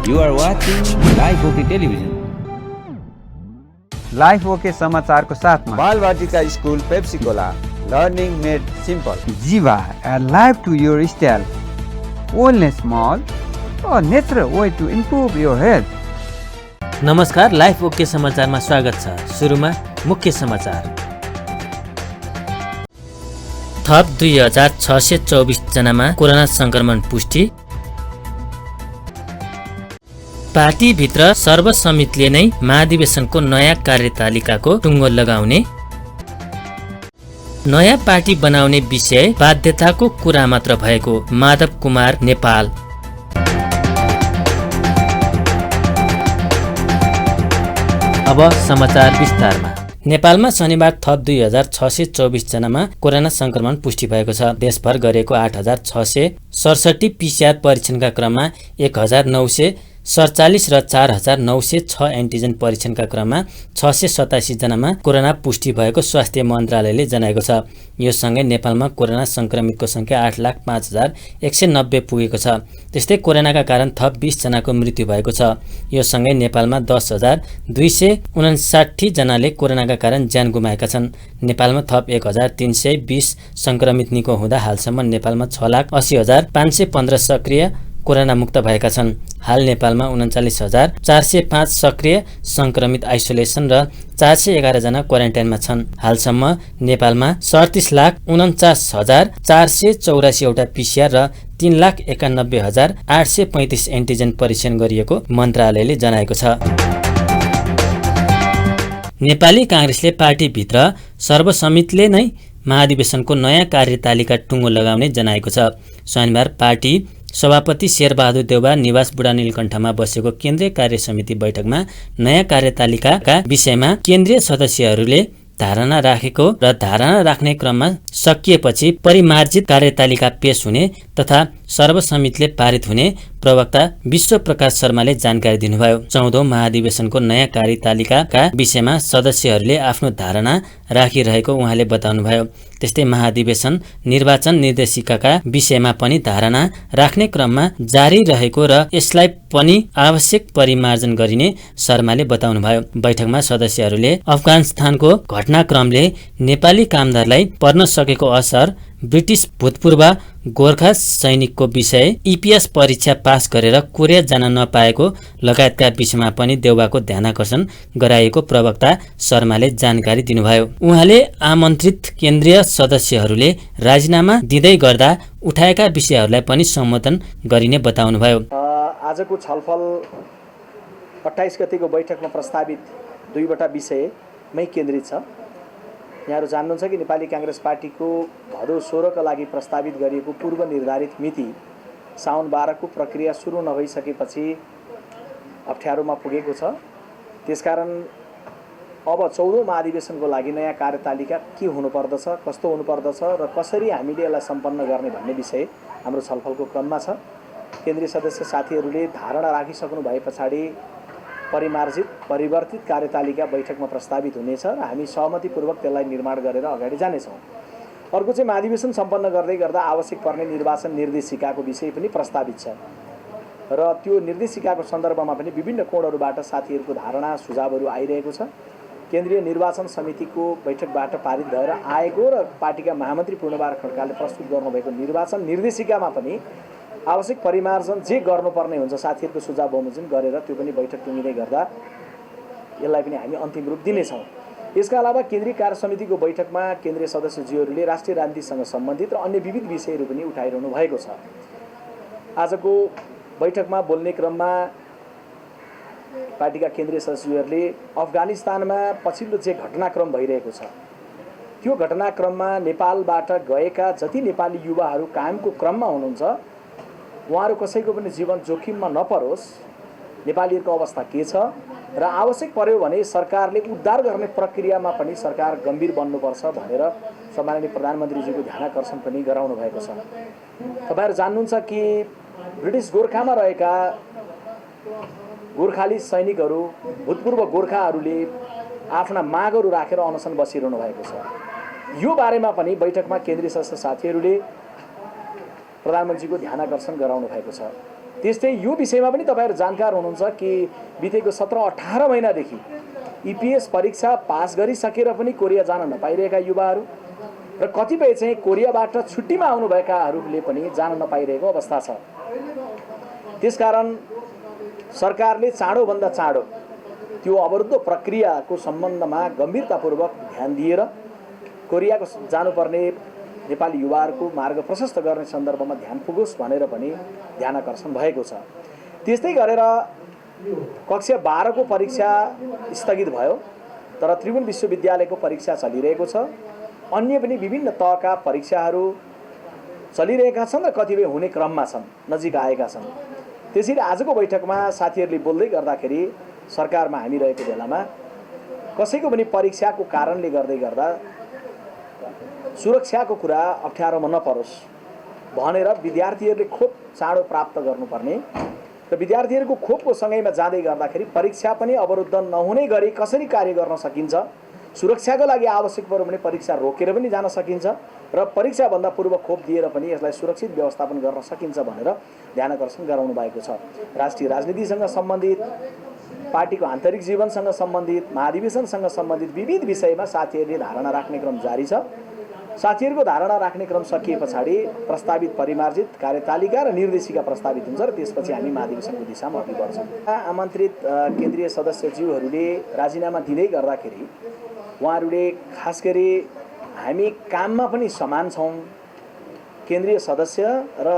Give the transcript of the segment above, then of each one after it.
You are watching Live OK Television. Life OK समाचारको साथमा Balvatika school Pepsicola learning made simple Jiva life to your style wellness mall natural way to improve your health. नमस्कार, Life OK समाचारमा स्वागत छ। सुरुमा मुख्य समाचार। थप 2624 जनामा कोरोना संक्रमण पुष्टि। पार्टीभित्र सर्वसम्मतिले नै महाधिवेशनको नयाँ कार्यतालिकाको टुङ्गो लगाउने। नयाँ पार्टी बनाउने विषय बाध्यताको कुरा मात्र भएको माधव कुमार नेपाल। अब समाचार विस्तारमा। नेपालमा शनिबार थप 2624 जनामा कोरोना संक्रमण पुष्टि भएको छ। देशभर गरेको 8667 PCR परीक्षणका क्रममा 1947 र 4906 एन्टिजन परीक्षणका क्रममा 687 जनामा कोरोना पुष्टि भएको स्वास्थ्य मन्त्रालयले जनाएको छ। यो सँगै नेपालमा कोरोना संक्रमितको संख्या 8,05,190 पुगेको छ। त्यस्तै कोरोनाका कारण थप 20 जनाको मृत्यु भएको छ। यो सँगै नेपालमा 10,259 जनाले कोरोनाका कारण ज्यान गुमाएका छन्। नेपालमा थप 1,320 संक्रमित निको हुँदा हालसम्म नेपालमा 6,80,515 सक्रिय कोरोना मुक्त भएका छन्। हाल नेपालमा 39,405 सक्रिय संक्रमित आइसोलेसन र 411 जना क्वारेन्टाइनमा छन्। हालसम्म नेपालमा 37,49,484 वटा PCR र 3,91,835 एन्टिजन परीक्षण गरिएको मन्त्रालयले जनाएको छ। नेपाली कांग्रेसले पार्टीभित्र सर्वसम्मतिले नै महाधिवेशनको नयाँ कार्यतालिका टुङ्गो लगाउने जनाएको छ। शनिबार पार्टी सभापति शेरबहादुर देउबा निवास बुढा नीलकण्ठमा बसेको केन्द्रीय कार्य समिति बैठकमा नयाँ कार्यतालिकाका विषयमा केन्द्रीय सदस्यहरूले धारणा राखेको र धारणा राख्ने क्रममा सकिएपछि परिमार्जित कार्यतालिका पेश हुने तथा सर्वसम्मतिले पारित हुने प्रवक्ता विश्व प्रकाश शर्माले जानकारी दिनुभयो। 14औं महाधिवेशनको नयाँ कार्यतालिकाका विषयमा सदस्यहरूले आफ्नो धारणा राखिरहेको उहाँले बताउनुभयो। त्यस्तै महाधिवेशन निर्वाचन निर्देशिकाका विषयमा पनि धारणा राख्ने क्रममा जारी रहेको र यसलाई पनि आवश्यक परिमार्जन गरिने शर्माले बताउनुभयो। बैठकमा सदस्यहरूले अफगानिस्तानको घटनाक्रमले नेपाली कामदारलाई पर्न सकेको असर, ब्रिटिस भूतपूर्व गोर्खा सैनिकको विषय, इपिएस परीक्षा पास गरेर कोरिया जान नपाएको लगायतका विषयमा पनि देउबाको ध्यानाकर्षण गराएको प्रवक्ता शर्माले जानकारी दिनुभयो। उहाँले आमन्त्रित केन्द्रीय सदस्यहरूले राजीनामा दिँदै गर्दा उठाएका विषयहरूलाई पनि सम्बोधन गरिने बताउनुभयो। आजको छलफल 28 गतेको बैठकमा प्रस्तावित 2वटा विषयमै केन्द्रित छ। यहाँहरू जान्नुहुन्छ कि नेपाली कांग्रेस पार्टीको भदौ 16 का लागि प्रस्तावित गरिएको पूर्व निर्धारित मिति साउन 12 को प्रक्रिया सुरु नभइसकेपछि अप्ठ्यारोमा पुगेको छ। त्यसकारण अब 14औं महाधिवेशनको लागि नयाँ कार्यतालिका के हुनुपर्दछ, कस्तो हुनुपर्दछ र कसरी हामीले यसलाई सम्पन्न गर्ने भन्ने विषय हाम्रो छलफलको क्रममा छ। केन्द्रीय सदस्य साथीहरूले धारणा राखिसक्नु भए पछाडि परिवर्तित कार्यतालिका बैठकमा प्रस्तावित हुनेछ र हामी सहमतिपूर्वक त्यसलाई निर्माण गरेर अगाडि जानेछौँ। अर्को चाहिँ महाधिवेशन सम्पन्न गर्दै गर्दा आवश्यक पर्ने निर्वाचन निर्देशिकाको विषय पनि प्रस्तावित छ र त्यो निर्देशिकाको सन्दर्भमा पनि विभिन्न कोणहरूबाट साथीहरूको धारणा सुझावहरू आइरहेको छ। केन्द्रीय निर्वाचन समितिको बैठकबाट पारित भएर आएको र पार्टीका महामन्त्री पूर्णबहादुर खड्काले प्रस्तुत गर्नुभएको निर्वाचन निर्देशिकामा पनि आवश्यक परिमार्जन जे गर्नुपर्ने हुन्छ साथीहरूको सुझाव बमोजिम गरेर त्यो पनि बैठक टुङ्गिँदै गर्दा यसलाई पनि हामी अन्तिम रूप दिनेछौँ। यसका अलावा केन्द्रीय कार्य समितिको बैठकमा केन्द्रीय सदस्यज्यूहरूले राष्ट्रिय राजनीतिसँग सम्बन्धित र अन्य विविध विषयहरू पनि उठाइरहनु भएको छ। आजको बैठकमा बोल्ने क्रममा पार्टीका केन्द्रीय सदस्यहरूले अफगानिस्तानमा पछिल्लो जे घटनाक्रम भइरहेको छ त्यो घटनाक्रममा नेपालबाट गएका जति नेपाली युवाहरू कायमको क्रममा हुनुहुन्छ उहाँहरू कसैको पनि जीवन जोखिममा नपरोस्, नेपालीहरूको अवस्था के छ र आवश्यक पर्यो भने सरकारले उद्धार गर्ने प्रक्रियामा पनि सरकार गम्भीर बन्नुपर्छ भनेर सम्माननीय प्रधानमन्त्रीजीको ध्यानाकर्षण पनि गराउनु भएको छ। तपाईहरु जान्नुहुन्छ कि ब्रिटिश गोर्खामा रहेका गोर्खाली सैनिकहरू, भूतपूर्व गोर्खाहरूले आफ्ना मागहरू राखेर अनसन बसिरहनु भएको छ। यो बारेमा पनि बैठकमा केन्द्रीय सदस्य साथीहरूले प्रधानमन्त्रीको ध्यानाकर्षण गराउनु भएको छ। त्यस्तै यो विषयमा पनि तपाईँहरू जानकार हुनुहुन्छ कि बितेको 17-18 महिनादेखि इपिएस परीक्षा पास गरिसकेर पनि कोरिया जान नपाइरहेका युवाहरू र कतिपय चाहिँ कोरियाबाट छुट्टीमा आउनुभएकाहरूले पनि जान नपाइरहेको अवस्था छ। त्यसकारण सरकारले चाँडोभन्दा चाँडो त्यो अवरुद्ध प्रक्रियाको सम्बन्धमा गम्भीरतापूर्वक ध्यान दिएर कोरियाको जानुपर्ने नेपाली युवाहरूको मार्ग प्रशस्त गर्ने सन्दर्भमा ध्यान पुगोस् भनेर पनि ध्यानाकर्षण भएको छ। त्यस्तै गरेर कक्षा 12 को परीक्षा स्थगित भयो, तर त्रिभुवन विश्वविद्यालयको परीक्षा चलिरहेको छ। अन्य पनि विभिन्न तहका परीक्षाहरू चलिरहेका छन् र कतिपय हुने क्रममा छन्, नजिक आएका छन्। त्यसैले आजको बैठकमा साथीहरूले बोल्दै गर्दाखेरि सरकारमा हामी रहेको बेलामा कसैको पनि परीक्षाको कारणले गर्दा सुरक्षाको कुरा अप्ठ्यारोमा नपरोस् भनेर विद्यार्थीहरूले खोप चाँडो प्राप्त गर्नुपर्ने र विद्यार्थीहरूको खोपको सँगैमा जाँदै गर्दाखेरि परीक्षा पनि अवरुद्ध नहुने गरी कसरी कार्य गर्न सकिन्छ, सुरक्षाको लागि आवश्यक पर्यो भने परीक्षा रोकेर पनि जान सकिन्छ र परीक्षाभन्दा पूर्व खोप दिएर पनि यसलाई सुरक्षित व्यवस्थापन गर्न सकिन्छ भनेर ध्यानाकर्षण गराउनु भएको छ। राष्ट्रिय राजनीतिसँग सम्बन्धित, पार्टीको आन्तरिक जीवनसँग सम्बन्धित, महाधिवेशनसँग सम्बन्धित विविध विषयमा साथीहरूले धारणा राख्ने क्रम जारी छ। साथीहरूको धारणा राख्ने क्रम सकिए पछाडि प्रस्तावित परिमार्जित कार्यतालिका र निर्देशिका प्रस्तावित हुन्छ र त्यसपछि हामी महाधिवेशनको दिशामा अघि बढ्छौँ। आमन्त्रित केन्द्रीय सदस्यज्यूहरूले राजीनामा दिँदै गर्दाखेरि उहाँहरूले खास गरी हामी काममा पनि समान छौँ, केन्द्रीय सदस्य र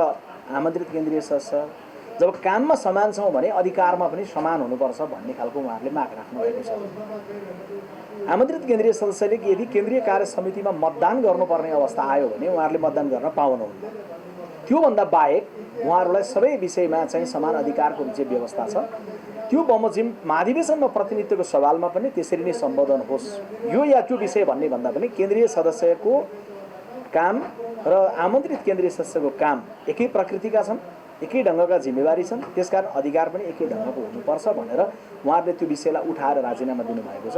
आमन्त्रित केन्द्रीय सदस्य जब काममा समान छौँ भने अधिकारमा पनि समान हुनुपर्छ भन्ने खालको उहाँहरूले माग राख्नु भएको छ। आमन्त्रित केन्द्रीय सदस्यले यदि केन्द्रीय कार्य समितिमा मतदान गर्नुपर्ने अवस्था आयो भने उहाँहरूले मतदान गर्न पाउनुहुन्न। त्योभन्दा बाहेक उहाँहरूलाई सबै विषयमा चाहिँ समान अधिकारको जुन व्यवस्था छ त्यो बमोजिम महाधिवेशनमा प्रतिनिधित्वको सवालमा पनि त्यसरी नै सम्बोधन होस्। यो या त्यो विषय भन्ने भन्दा पनि केन्द्रीय सदस्यको काम र आमन्त्रित केन्द्रीय सदस्यको काम एकै प्रकृतिका छन्, एकै ढङ्गका जिम्मेवारी छन्, त्यसकारण अधिकार पनि एकै ढङ्गको हुनुपर्छ भनेर उहाँहरूले त्यो विषयलाई उठाएर राजीनामा दिनुभएको छ।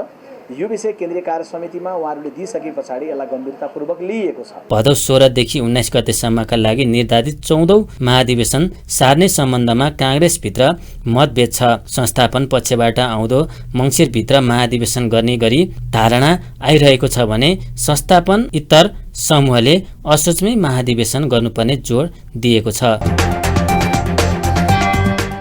यो विषय केन्द्रीय कार्य समितिमा उहाँहरूले दिइसके पछाडि यसलाई गम्भीरतापूर्वक लिइएको छ। भदौ 16 देखि 19 गतेसम्मका लागि निर्धारित 14औं महाधिवेशन सार्ने सम्बन्धमा काङ्ग्रेसभित्र मतभेद छ। संस्थापन पक्षबाट आउँदो मङ्सिरभित्र महाधिवेशन गर्ने गरी धारणा आइरहेको छ भने संस्थापन इतर समूहले असोजमै महाधिवेशन गर्नुपर्ने जोड दिएको छ।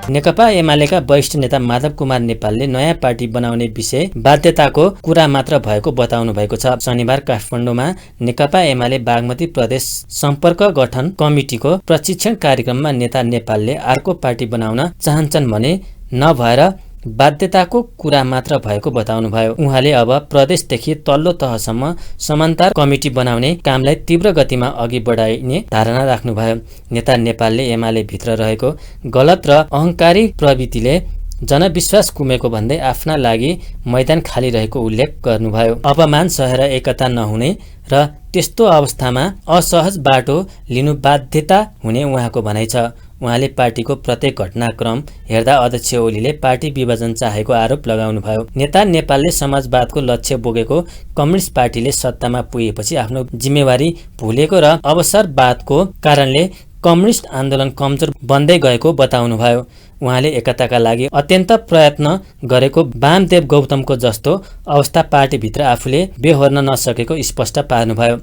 नेकपा एमालेका वरिष्ठ नेता माधव कुमार नेपालले नयाँ पार्टी बनाउने विषय बाध्यताको कुरा मात्र भएको बताउनु भएको छ। शनिबार काठमाडौँमा नेकपा एमाले बागमती प्रदेश सम्पर्क गठन कमिटीको प्रशिक्षण कार्यक्रममा नेता नेपालले अर्को पार्टी बनाउन चाहन्छन् भने नभएर बाध्यताको कुरा मात्र भएको बताउनुभयो। उहाँले अब प्रदेशदेखि तल्लो तहसम्म समान्तर कमिटी बनाउने कामलाई तीव्र गतिमा अघि बढाइने धारणा राख्नुभयो। नेता नेपालले एमाले भित्र रहेको गलत र अहङ्कारी प्रवृत्तिले जनविश्वास गुमेको भन्दै आफ्ना लागि मैदान खाली रहेको उल्लेख गर्नुभयो। अपमान सहेर एकता नहुने र त्यस्तो अवस्थामा असहज बाटो लिनु बाध्यता हुने उहाँको भनाइ छ। उहाँले पार्टीको प्रत्येक घटनाक्रम हेर्दा अध्यक्ष ओलीले पार्टी विभाजन चाहेको आरोप लगाउनुभयो। नेता नेपालले समाजवादको लक्ष्य बोकेको कम्युनिस्ट पार्टीले सत्तामा पुगेपछि आफ्नो जिम्मेवारी भुलेको र अवसरवादको कारणले कम्युनिस्ट आन्दोलन कमजोर बन्दै गएको बताउनुभयो। उहाँले एकताका लागि अत्यन्त प्रयत्न गरेको वामदेव गौतमको जस्तो अवस्था पार्टीभित्र आफूले बेहोर्न नसकेको स्पष्ट पार्नुभयो।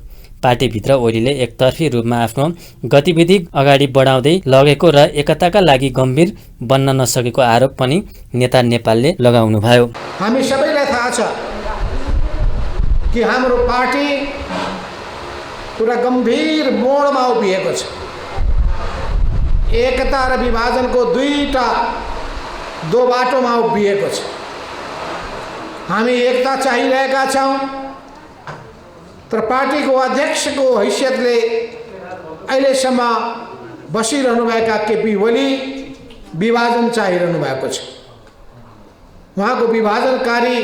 पार्टीभित्र ओलीले एकतर्फी रूपमा आफ्नो गतिविधि अगाडि बढाउँदै लगेको र एकताका लागि गम्भीर बन्न नसकेको आरोप पनि नेता नेपालले लगाउनुभयो। हामी सबैलाई थाहा छ कि हाम्रो पार्टी पुरा गम्भीर मोडमा उभिएको छ। एकता र विभाजनको दो बाटोमा उभिएको छ। हामी एकता चाहिरहेका छौँ, तर पार्टीको अध्यक्षको हैसियतले अहिलेसम्म बसिरहनुभएका केपी ओली विभाजन चाहिरहनु भएको छ। उहाँको विभाजनकारी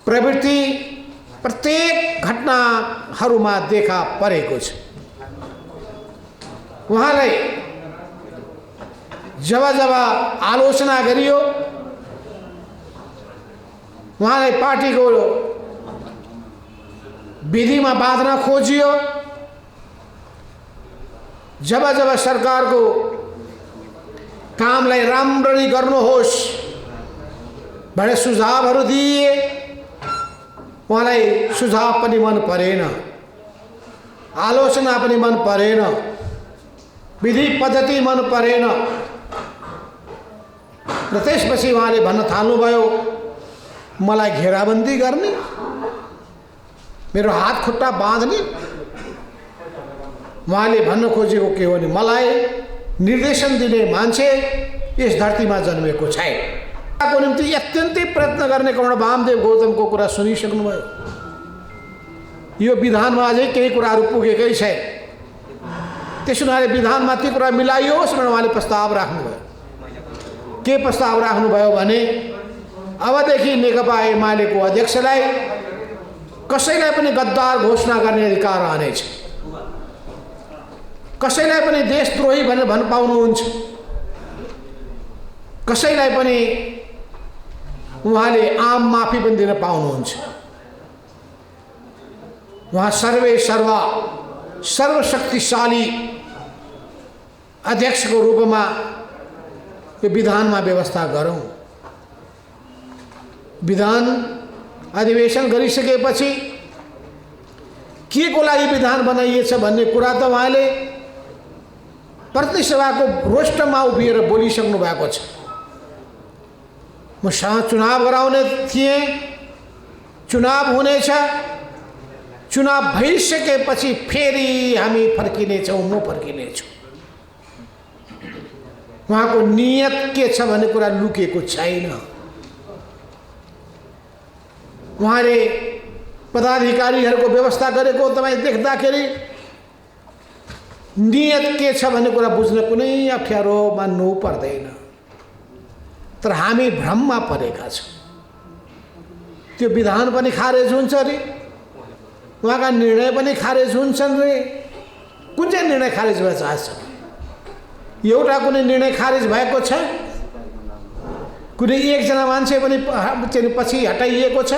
प्रवृत्ति प्रत्येक घटनाहरूमा देखा परेको छ। उहाँलाई जब आलोचना गरियो, उहाँलाई पार्टीको विधिमा बाँध्न खोजियो, जब सरकारको कामलाई राम्ररी गर्नुहोस् भने सुझावहरू दिए। उहाँलाई सुझाव पनि मन परेन, आलोचना पनि मन परेन, विधि पद्धति मन परेन र त्यसपछि उहाँले भन्न थाल्नुभयो मलाई घेराबन्दी गर्ने, मेरो हात खुट्टा बाँध्ने। उहाँले भन्न खोजेको के हो भने मलाई निर्देशन दिने मान्छे यस धरतीमा जन्मेको छैन। को निम्ति अत्यन्तै प्रयत्न गर्ने कमरेड वामदेव गौतमको कुरा सुनिसक्नुभयो। यो विधानमा अझै केही कुराहरू पुगेकै छैन। त्यसो हुनाले विधानमा ती कुरा मिलाइयोस् भनेर उहाँले प्रस्ताव राख्नुभयो। के प्रस्ताव राख्नुभयो भने अबदेखि नेकपा एमालेको अध्यक्षलाई कसैलाई पनि गद्दार घोषणा गर्ने अधिकार रहनेछ, कसैलाई पनि देशद्रोही भनेर भन्न पाउनुहुन्छ, कसैलाई पनि उहाँले आम माफी पनि दिन पाउनुहुन्छ। उहाँ सर्वे सर्वा सर्वशक्तिशाली अध्यक्षको रूपमा यो विधानमा व्यवस्था गरौँ। विधान अधिवेशन गरिसकेपछि के को लागि विधान बनाइएछ भन्ने कुरा त उहाँले प्रतिनिधि सभाको रोस्टरमा उभिएर बोलिसक्नु भएको छ। म चुनाव गराउने थिएँ, चुनाव हुनेछ, चुनाव भइसकेपछि फेरि हामी फर्किनेछौँ, म फर्किनेछु। उहाँको नियत के छ भन्ने कुरा लुकेको छैन। उहाँले पदाधिकारीहरूको व्यवस्था गरेको तपाईँ देख्दाखेरि नियत के छ भन्ने कुरा बुझ्न कुनै अप्ठ्यारो मान्नु पर्दैन। तर हामी भ्रममा परेका छौँ। त्यो विधान पनि खारेज हुन्छ रे, उहाँका निर्णय पनि खारेज हुन्छन् रे। कुन चाहिँ निर्णय खारेज भएछ? एउटा कुनै निर्णय खारेज भएको छ? कुनै एकजना मान्छे पनि पछि हटाइएको छ?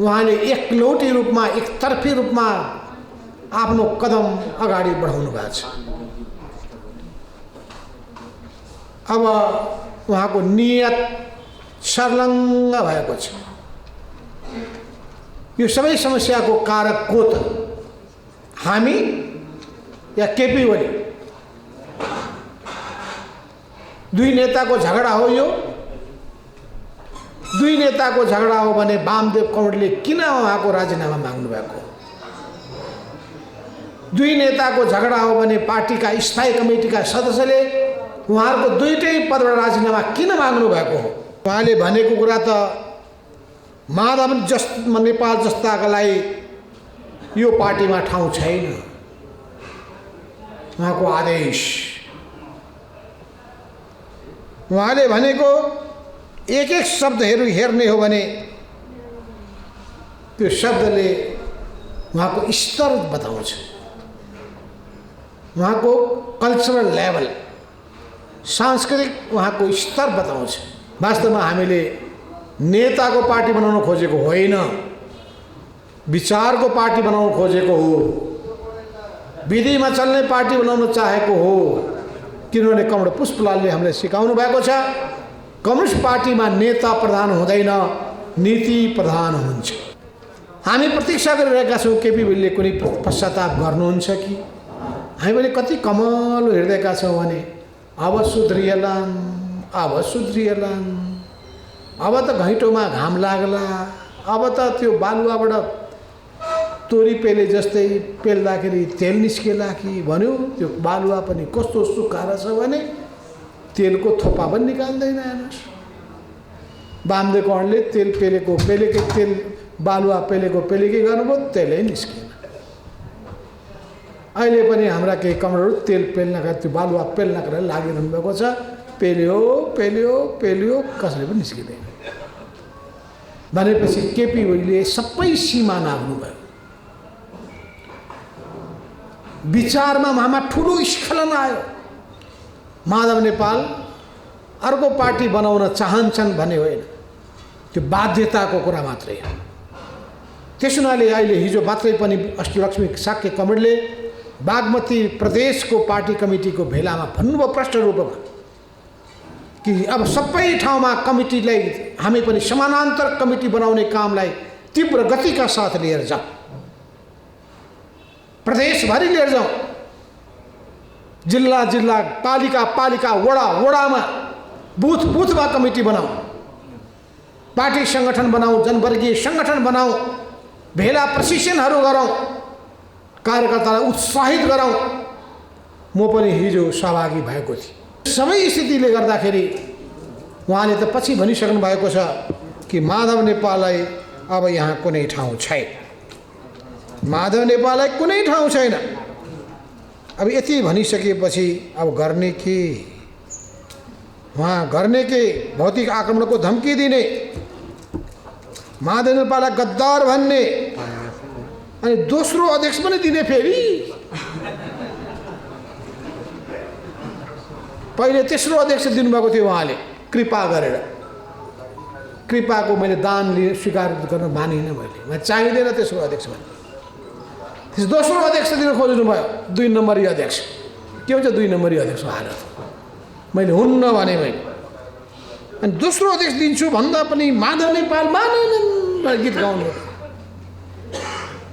उहाँले एकलौटी रूपमा, एकतर्फी रूपमा आफ्नो कदम अगाडि बढाउनु भएको छ। अब उहाँको नियत सर्लङ्ग भएको छ। यो सबै समस्याको कारक को त? हामी या केपी ओली? दुई नेताको झगडा हो यो। दुई नेताको झगडा हो भने वामदेव कमरेडले किन उहाँको राजीनामा माग्नु भएको? दुई नेताको झगडा हो भने पार्टीका स्थायी कमिटीका सदस्यले उहाँहरूको दुईटै पदबाट राजीनामा किन माग्नु भएको हो? उहाँले भनेको कुरा त माधव नेपाल जस्ताकालाई यो पार्टीमा ठाउँ छैन। उहाँको आदेश, उहाँले भनेको एक एक शब्दहरू हेर्ने हो भने त्यो शब्दले उहाँको स्तर बताउँछ, उहाँको कल्चरल लेभल, सांस्कृतिक उहाँको स्तर बताउँछ। वास्तवमा हामीले नेताको पार्टी बनाउन खोजेको होइन, विचारको पार्टी बनाउन खोजेको हो, विधिमा चल्ने पार्टी बनाउन चाहेको हो। किनभने कमरेड पुष्पलालले हामीलाई सिकाउनु भएको छ, कम्युनिस्ट पार्टीमा नेता प्रधान हुँदैन, नीति प्रधान हुन्छ। हामी प्रतीक्षा गरिरहेका छौँ केपी ओलीले कुनै पश्चाताप गर्नुहुन्छ कि? हामी पनि कति कमलो हेर्दैका छौँ भने अब सुध्रिएलान्, अब सुध्रिएलान्, अब त घैँटोमा घाम लाग्ला, अब त त्यो बालुवाबाट तोरी पेले जस्तै पेल्दाखेरि तेल निस्केला कि भन्यो। त्यो बालुवा पनि कस्तो सुकाएर छ भने तेलको थोपा पनि निकाल्दैन। हेर्नुहोस्, वामदेव कमरेडले तेल पेलेकै तेल, बालुवा पेलेकै गर्नुभयो, तेलै निस्केन। अहिले पनि हाम्रा केही कमरेडहरू तेल पेल्नका, त्यो बालुवा पेल्नका लागि लागिरहनु भएको छ। पेल्यो पेल्यो पेल्यो, कसैले पनि निस्किँदैन। भनेपछि केपी ओलीले सबै सीमा नाग्नुभयो। विचारमा उहाँमा ठुलो स्खलन आयो। माधव नेपाल अर्को पार्टी बनाउन चाहन्छन् भन्ने होइन, त्यो बाध्यताको कुरा मात्रै हो। त्यस हुनाले अहिले हिजो मात्रै पनि अष्टलक्ष्मी साक्य कमरेडले बागमती प्रदेशको पार्टी कमिटीको भेलामा भन्नुभयो प्रष्ट रूपमा कि अब सबै ठाउँमा कमिटीलाई हामी पनि समानान्तर कमिटी बनाउने कामलाई तीव्र गतिका साथ लिएर जाउँ, प्रदेशभरि लिएर जाउँ, जिल्ला जिल्ला, पालिका पालिका, वडा वडामा, बुथ बुथमा कमिटी बनाऊ, पार्टी सङ्गठन बनाऊ, जनवर्गीय सङ्गठन बनाऊ, भेला प्रशिक्षणहरू गरौँ, कार्यकर्तालाई उत्साहित गरौँ। म पनि हिजो सहभागी भएको थिएँ। सबै स्थितिले गर्दाखेरि उहाँले त पछि भनिसक्नु भएको छ कि माधव नेपाललाई अब यहाँ कुनै ठाउँ छैन, माधव नेपाललाई कुनै ठाउँ छैन। अब यति भनिसकेपछि अब गर्ने के, उहाँ गर्ने के, भौतिक आक्रमणको धम्की दिने, माधव नेपाललाई गद्दार भन्ने, अनि दोस्रो अध्यक्ष पनि दिने। फेरि पहिले तेस्रो अध्यक्ष दिनुभएको थियो उहाँले कृपा गरेर। कृपाको मैले दान लिए स्वीकार गर्न मानिनँ, मैले चाहिँदैन तेस्रो अध्यक्ष भने। त्यस दोस्रो अध्यक्ष दिन खोज्नुभयो, 2 नम्बरी अध्यक्ष। के हुन्छ 2 नम्बरी अध्यक्ष हालत? मैले हुन्न भने मैले, अनि दोस्रो अध्यक्ष दिन्छु भन्दा पनि माधव नेपाल मानेनन् गीत गाउनु,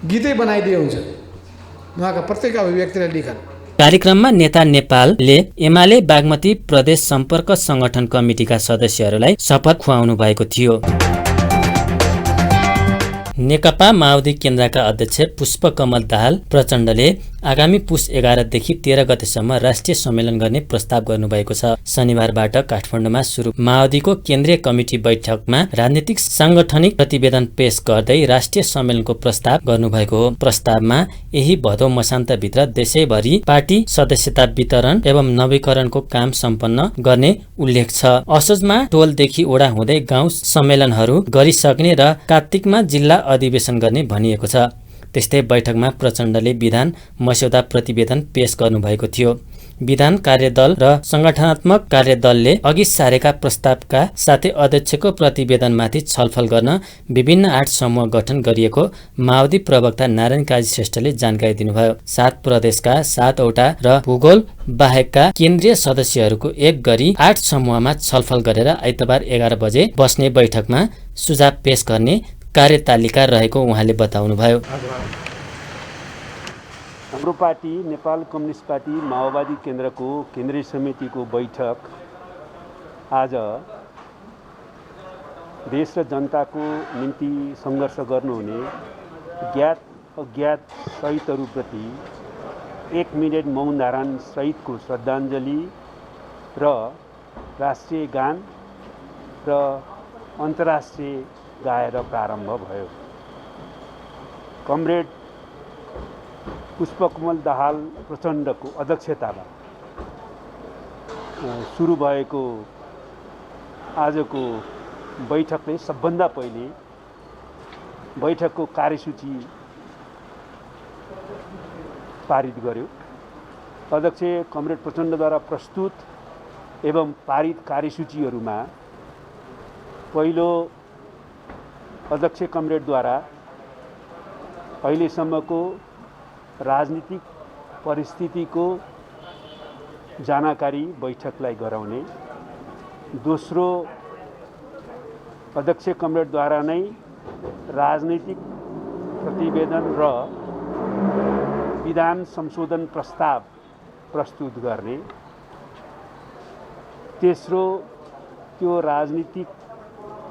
गीतै बनाइदिए हुन्छ उहाँका प्रत्येक अभिव्यक्तिलाई लिखन। कार्यक्रममा नेता नेपालले एमाले बागमती प्रदेश सम्पर्क संगठन कमिटीका सदस्यहरूलाई शपथ खुवाउनु भएको थियो। नेकपा माओवादी केन्द्रका अध्यक्ष पुष्पकमल दाहाल प्रचण्डले आगामी पुस 11 देखि 13 गतेसम्म राष्ट्रिय सम्मेलन गर्ने प्रस्ताव गर्नुभएको छ। शनिबारबाट काठमाडौँमा सुरु माओवादीको केन्द्रीय कमिटी बैठकमा राजनीतिक सांगठनिक प्रतिवेदन पेश गर्दै राष्ट्रिय सम्मेलनको प्रस्ताव गर्नुभएको हो। प्रस्तावमा यही भदौ मसान्तभित्र देशैभरि पार्टी सदस्यता वितरण एवं नवीकरणको काम सम्पन्न गर्ने उल्लेख छ। असोजमा टोलदेखि ओडा हुँदै गाउँ सम्मेलनहरू गरिसक्ने र कार्तिकमा जिल्ला अधिवेशन गर्ने भनिएको छ। त्यस्तै बैठकमा प्रचण्डले विधान मस्यौदा प्रतिवेदन पेश गर्नुभएको थियो। विधान कार्यदल र संगठनात्मक कार्यदलले अघि सारेका प्रस्तावका साथै अध्यक्षको प्रतिवेदनमाथि छलफल गर्न विभिन्न 8 समूह गठन गरिएको माओवादी प्रवक्ता नारायण काजी श्रेष्ठले जानकारी दिनुभयो। 7 प्रदेशका 7 वटा र भूगोल बाहेकका केन्द्रीय सदस्यहरूको एक गरी 8 समूहमा छलफल गरेर आइतबार 11 बजे बस्ने बैठकमा सुझाव पेश गर्ने कार्यतालिका रहेको उहाँले बताउनुभयो। हाम्रो पार्टी नेपाल कम्युनिस्ट पार्टी माओवादी केन्द्रको केन्द्रीय समितिको बैठक आज देश र जनताको निम्ति सङ्घर्ष गर्नुहुने ज्ञात अज्ञात शहीदहरूप्रति 1 मिनट मौन धारण सहितको श्रद्धाञ्जली र राष्ट्रिय गान र अन्तर्राष्ट्रिय गाएर प्रारम्भ भयो। कमरेड पुष्पकमल दाहाल प्रचण्डको अध्यक्षतामा सुरु भएको आजको बैठकले सबभन्दा पहिले बैठकको कार्यसूची पारित गर्यो। अध्यक्ष कमरेड प्रचण्डद्वारा प्रस्तुत एवं पारित कार्यसूचीहरूमा पहिलो अध्यक्ष कमरेडद्वारा अहिलेसम्मको राजनीतिक परिस्थितिको जानकारी बैठकलाई गराउने, दोस्रो अध्यक्ष कमरेडद्वारा नै राजनीतिक प्रतिवेदन र विधान संशोधन प्रस्ताव प्रस्तुत गर्ने, तेस्रो त्यो राजनीतिक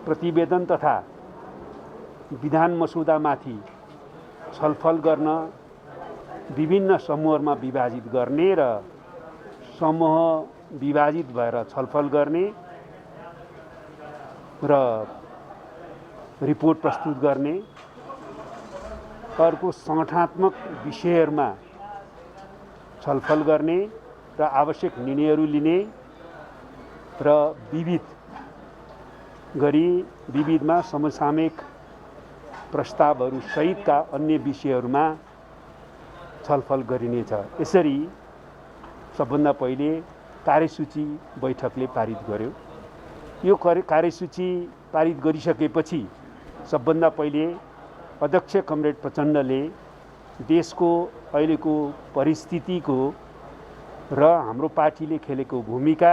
प्रतिवेदन तथा विधान मसौदामाथि छलफल गर्न विभिन्न समूहमा विभाजित गर्ने र समूह विभाजित भएर छलफल गर्ने र रिपोर्ट प्रस्तुत गर्ने, अर्को सङ्गठनात्मक विषयहरूमा छलफल गर्ने र आवश्यक निर्णयहरू लिने र विविधमा समसामयिक प्रस्तावहरू सहितका अन्य विषयहरूमा छलफल गरिनेछ। यसरी सबभन्दा पहिले कार्यसूची बैठकले पारित गर्यो। यो कार्यसूची पारित गरिसकेपछि सबभन्दा पहिले अध्यक्ष कमरेड प्रचण्डले देशको अहिलेको परिस्थितिको र हाम्रो पार्टीले खेलेको भूमिका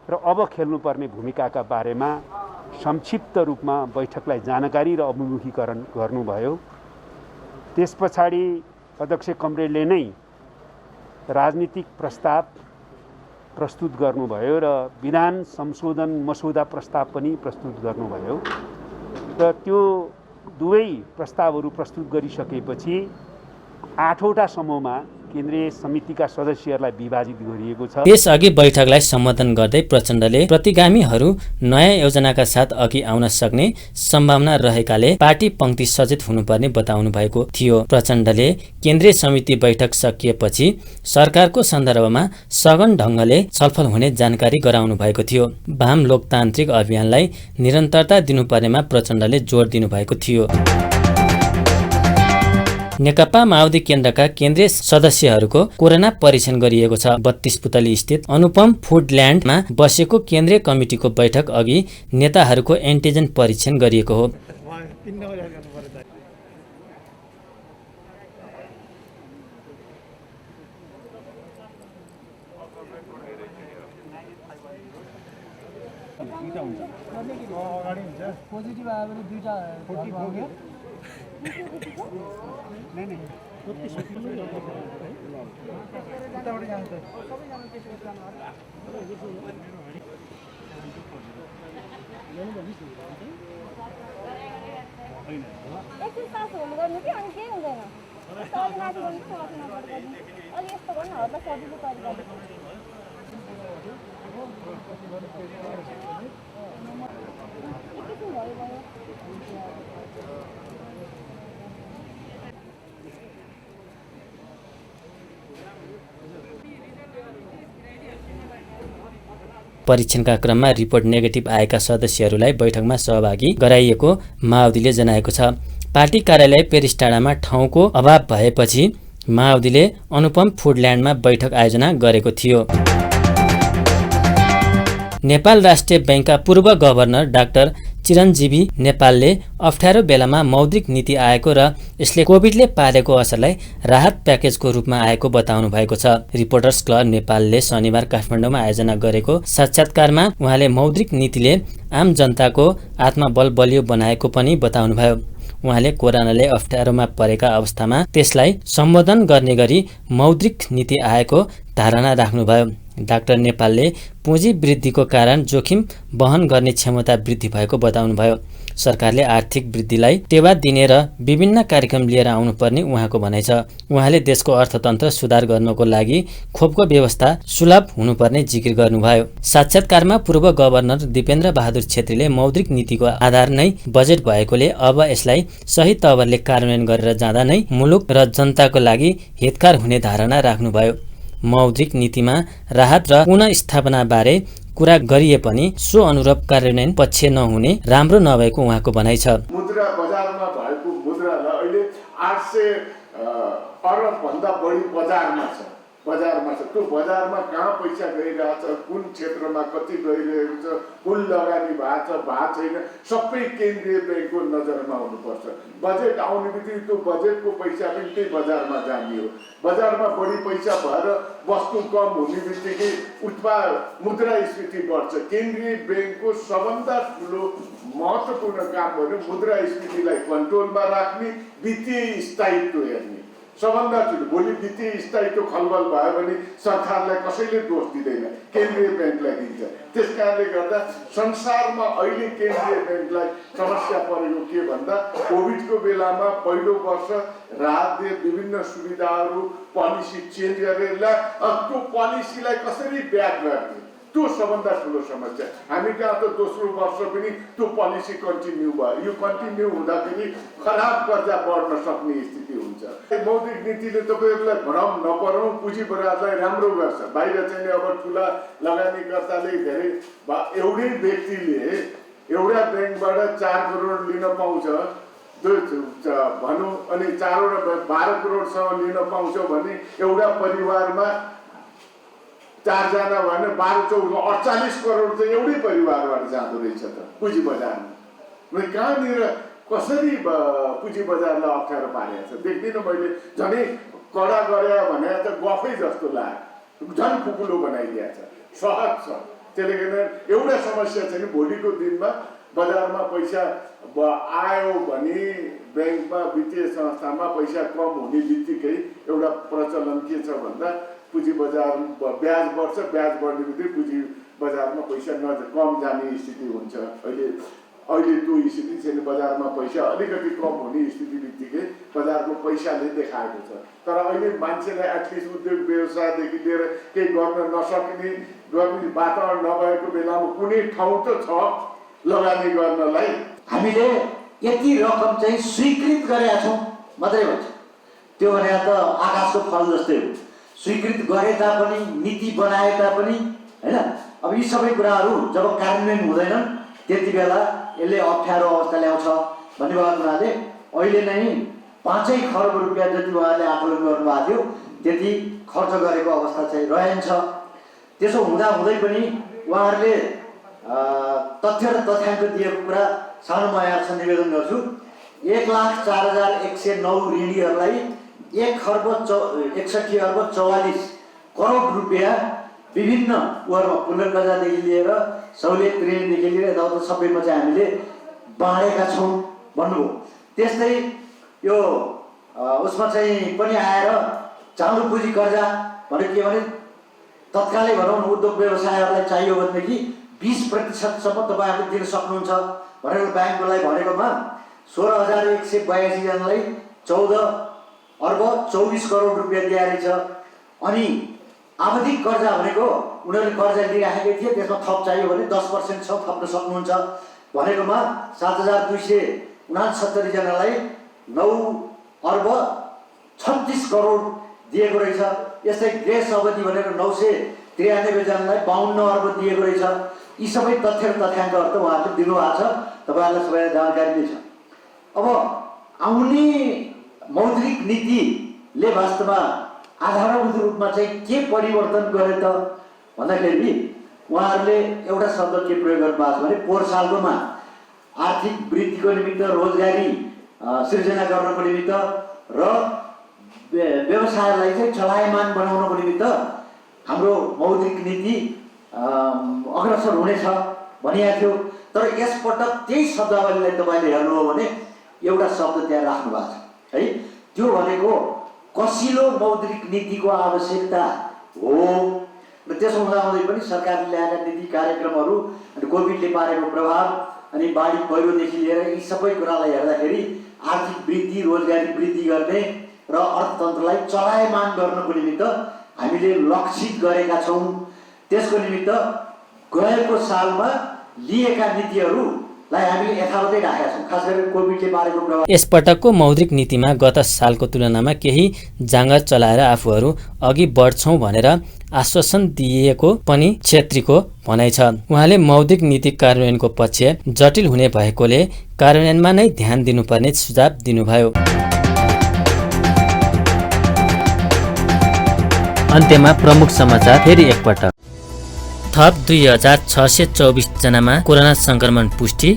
र अब खेल्नुपर्ने भूमिकाका बारेमा संक्षिप्त रूपमा बैठकलाई जानकारी र अभिमुखीकरण गर्नुभयो। त्यस पछाडि अध्यक्ष कमरेडले नै राजनीतिक प्रस्ताव प्रस्तुत गर्नुभयो र विधान संशोधन मसौदा प्रस्ताव पनि प्रस्तुत गर्नुभयो र त्यो दुवै प्रस्तावहरू प्रस्तुत गरिसकेपछि 8वटा समूहमा केन्द्रीय समितिका सदस्यहरूलाई विभाजित गरिएको छ। त्यसअघि बैठकलाई सम्बोधन गर्दै प्रचण्डले प्रतिगामीहरू नयाँ योजनाका साथ अघि आउन सक्ने सम्भावना रहेकाले पार्टी पंक्ति सचेत हुनुपर्ने बताउनु भएको थियो। प्रचण्डले केन्द्रीय समिति बैठक सकिएपछि सरकारको सन्दर्भमा सघन ढङ्गले छलफल हुने जानकारी गराउनु भएको थियो। वाम लोकतान्त्रिक अभियानलाई निरन्तरता दिनुपर्नेमा प्रचण्डले जोड दिनु भएको थियो। नेकपा माओवादी केन्द्रका केन्द्रीय सदस्यहरूको कोरोना परीक्षण गरिएको छ। 32 पुतली स्थित अनुपम फुडल्यान्डमा बसेको केन्द्रीय कमिटिको बैठक अघि नेताहरूको एन्टिजेन परीक्षण गरिएको हो। परीक्षणका क्रममा रिपोर्ट नेगेटिभ आएका सदस्यहरूलाई बैठकमा सहभागी गराइएको माओवादीले जनाएको छ। पार्टी कार्यालय पेरिसटाडामा ठाउँको अभाव भएपछि माओवादीले अनुपम फुडल्यान्डमा बैठक आयोजना गरेको थियो। नेपाल राष्ट्रिय बैंकका पूर्व गभर्नर डाक्टर चिरञ्जीवी नेपालले अप्ठ्यारो बेलामा मौद्रिक नीति आएको र यसले कोभिडले पारेको असरलाई राहत प्याकेजको रूपमा आएको बताउनु भएको छ। रिपोर्टर्स क्लब नेपालले शनिबार काठमाडौँमा आयोजना गरेको साक्षात्कारमा उहाँले मौद्रिक नीतिले आम जनताको आत्मबल बलियो बनाएको पनि बताउनुभयो। उहाँले कोरोनाले अप्ठ्यारोमा परेका अवस्थामा त्यसलाई सम्बोधन गर्ने गरी मौद्रिक नीति आएको धारणा राख्नुभयो। डाक्टर नेपालले पुँजी वृद्धिको कारण जोखिम वहन गर्ने क्षमता वृद्धि भएको बताउनुभयो। सरकारले आर्थिक वृद्धिलाई टेवा दिने र विभिन्न कार्यक्रम लिएर आउनुपर्ने उहाँको भनाइ छ। उहाँले देशको अर्थतन्त्र सुधार गर्नको लागि खोपको व्यवस्था सुलभ हुनुपर्ने जिकिर गर्नुभयो। साक्षात्कारमा पूर्व गभर्नर दिपेन्द्र बहादुर छेत्रीले मौद्रिक नीतिको आधार नै बजेट भएकोले अब यसलाई सही तवरले कार्यान्वयन गरेर जाँदा नै मुलुक र जनताको लागि हितकार हुने धारणा राख्नुभयो। मौद्रिक नीतिमा राहत र पुनःस्थापना बारे कुरा गरिए पनि सो अनुरूप कार्यान्वयन पक्ष नहुने राम्रो नभएको उहाँको भनाइ छ। मुद्रा बजारमा भएको मुद्रालाई अहिले 800 अरब भन्दा बढी बजारमा छ। त्यो बजारमा कहाँ पैसा गइरहेछ, कुन क्षेत्रमा कति गइरहेको छ, कुन लगानी भएको छैन, सबै केन्द्रीय बैंकको नजरमा हुनुपर्छ। बजेट आउने बित्तिकै त्यो बजेटको पैसा पनि त्यही बजारमा जाने हो। बजारमा बढी पैसा भएर वस्तु कम हुने बित्तिकै मुद्रास्फीति बढ्छ। केन्द्रीय बैंकको सबभन्दा ठुलो महत्त्वपूर्ण काम हो मुद्रास्फीतिलाई कन्ट्रोलमा राख्ने, वित्तीय स्थायित्व हेर्ने। सबभन्दा ठुलो भोलि वित्तीय स्थायित्व खलबल भयो भने सरकारलाई कसैले दोष दिँदैन, केन्द्रीय बैंकलाई दिन्छ। त्यस कारणले गर्दा संसारमा अहिले केन्द्रीय बैंकलाई समस्या परेको के भन्दा कोभिडको बेलामा पहिलो वर्ष राहत दिए विभिन्न सुविधाहरू पोलिसी चेन्ज गरेर त्यो पोलिसीलाई कसरी ब्याक गर्ने, त्यो सबभन्दा ठुलो समस्या। हामी कहाँ त दोस्रो वर्ष पनि त्यो पोलिसी कन्टिन्यू भयो। यो कन्टिन्यू हुँदाखेरि खराब कर्जा बढ्न सक्ने स्थिति हुन्छ। मौद्रिक नीतिले तपाईँहरूलाई भ्रम नपराउँ, पुँजी बजारलाई राम्रो गर्छ। बाहिर चाहिँ अब ठुला लगानीकर्ताले धेरै एउटै व्यक्तिले एउटा ब्याङ्कबाट 4 करोड लिन पाउँछ भनौँ, अनि 12 करोडसम्म लिन पाउँछ भने एउटा परिवारमा 4 जना भने 12-14 48 करोड चाहिँ एउटै परिवारबाट जाँदो रहेछ त पुँजी बजारमा। कहाँनिर कसरी पुँजी बजारलाई अप्ठ्यारो पारेको छ देख्दिनँ मैले। झनै कडा गरे भने त गफै जस्तो लाग्यो, झन् खुकुलो बनाइदिएको छ, सहज छ। त्यसले गर्दा एउटा समस्या छ नि भोलिको दिनमा बजारमा पैसा आयो भने ब्याङ्कमा वित्तीय संस्थामा पैसा कम हुने बित्तिकै एउटा प्रचलन के छ भन्दा पुँजी बजार ब्याज बढ्छ, ब्याज बढ्ने बित्तिकै पुँजी बजारमा पैसा कम जाने स्थिति हुन्छ। अहिले त्यो स्थिति छैन, बजारमा पैसा अलिकति कम हुने स्थिति बित्तिकै बजारको पैसाले देखाएको छ। तर अहिले मान्छेलाई एटलिस्ट उद्योग व्यवसायदेखि लिएर केही गर्न नसक्ने गर्ने वातावरण नभएको बेलामा कुनै ठाउँ त छ लगानी गर्नलाई। हामीले यति रकम चाहिँ स्वीकृत गरेका छौँ मात्रै भन्छ, त्यो भने त आकाशको फल जस्तै हो। स्वीकृत गरे तापनि, नीति बनाए तापनि होइन, अब यी सबै कुराहरू जब कार्यान्वयन हुँदैनन् त्यति बेला यसले अप्ठ्यारो अवस्था ल्याउँछ भन्ने भएको हुनाले अहिले नै 5 खर्ब रुपियाँ जति उहाँले आकलन गर्नुभएको थियो त्यति खर्च गरेको अवस्था चाहिँ रहन्छ। त्यसो हुँदाहुँदै पनि उहाँहरूले तथ्य र तथ्याङ्क दिएको कुरा सानो म यहाँसँग निवेदन गर्छु। 1,04,109 ऋणीहरूलाई 1,61,44 करोड रुपियाँ विभिन्न उहाँहरूमा पुनर्कर्जादेखि लिएर सहुलियत ऋणदेखि लिएर यताउता सबैमा चाहिँ हामीले बाँडेका छौँ भन्नुभयो। त्यस्तै यो उसमा चाहिँ पनि आएर चालु पुँजी कर्जा भनेको के भने तत्कालै भनौँ उद्योग व्यवसायहरूलाई चाहियो भनेदेखि 20% तपाईँहरूले दिन सक्नुहुन्छ भनेर ब्याङ्कलाई भनेकोमा 16,182 जनालाई 14,24 करोड रुपियाँ दिएको छ। अनि आवधिक कर्जा भनेको उनीहरूले कर्जा लिइराखेकै थिए, त्यसमा थप चाहियो भने 10% थप्न सक्नुहुन्छ भनेकोमा 7,269 जनालाई 9,36 करोड दिएको रहेछ। यस्तै ग्रेस अवधि भनेर 993 जनालाई 52 अर्ब दिएको रहेछ। यी सबै तथ्य र तथ्याङ्कहरू त उहाँहरूले दिनुभएको छ, तपाईँहरूलाई सबैलाई जानकारी नै छ। अब आउने मौद्रिक नीतिले वास्तवमा आधारभूत रूपमा चाहिँ के परिवर्तन गरे त भन्दाखेरि उहाँहरूले एउटा शब्द के प्रयोग गर्नुभएको छ भने पोहोर सालकोमा आर्थिक वृद्धिको निमित्त, रोजगारी सृजना गर्नको निमित्त र व्यवसायलाई चाहिँ चलायमान बनाउनको निमित्त हाम्रो मौद्रिक नीति अग्रसर हुनेछ भनिएको थियो। तर यसपटक त्यही शब्दावलीलाई तपाईँले हेर्नुभयो भने एउटा शब्द त्यहाँ राख्नु भएको छ है, त्यो भनेको कसिलो मौद्रिक नीतिको आवश्यकता हो। र त्यसो हुँदाहुँदै पनि सरकारले ल्याएका नीति कार्यक्रमहरू अनि कोभिडले पारेको प्रभाव अनि बाढी पहिरोदेखि लिएर यी सबै कुरालाई हेर्दाखेरि आर्थिक वृद्धि, रोजगारी वृद्धि गर्ने र अर्थतन्त्रलाई चलायमान गर्नको निमित्त हामीले लक्षित गरेका छौँ। त्यसको निमित्त गएको सालमा लिएका नीतिहरूलाई हामीले यथावतै राखेका छौँ, खास गरी कोभिडले पारेको प्रभाव। यसपटकको मौद्रिक नीतिमा गत सालको तुलनामा केही जाँगर चलाएर आफूहरू अघि बढ्छौँ भनेर आश्वासन दिएको पनि छेत्रीको भनाइ छ। उहाँले मौद्रिक नीति कार्यान्वयनको पक्ष जटिल हुने भएकोले कार्यान्वयनमा नै ध्यान दिनुपर्ने सुझाव दिनुभयो। अन्त्यमा प्रमुख समाचार फेरि एकपटक। थप 2,624 जनामा कोरोना संक्रमण पुष्टि।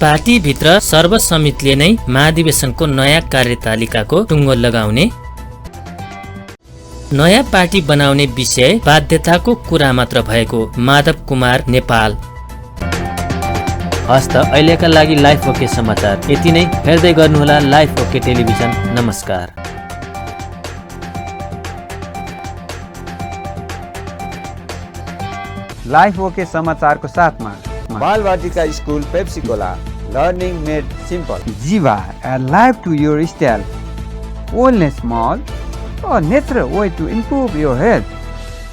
पार्टीभित्र सर्वसम्मतिले नै महाधिवेशनको नयाँ कार्यतालिकाको टुङ्गो लगाउने। नयाँ पार्टी बनाउने विषय बाध्यताको कुरा मात्र भएको माधव कुमार नेपाल। हस्त अहिलेका लागि लाइफ ओके समाचार यति नै। हेर्दै गर्नुहोला लाइफ ओके टेलिभिजन। नमस्कार। लाइफ ओके समाचारको साथमा Balvatika school Pepsicola learning made simple. Jiva, a life to your style. Wellness Mall, a natural way to improve your health.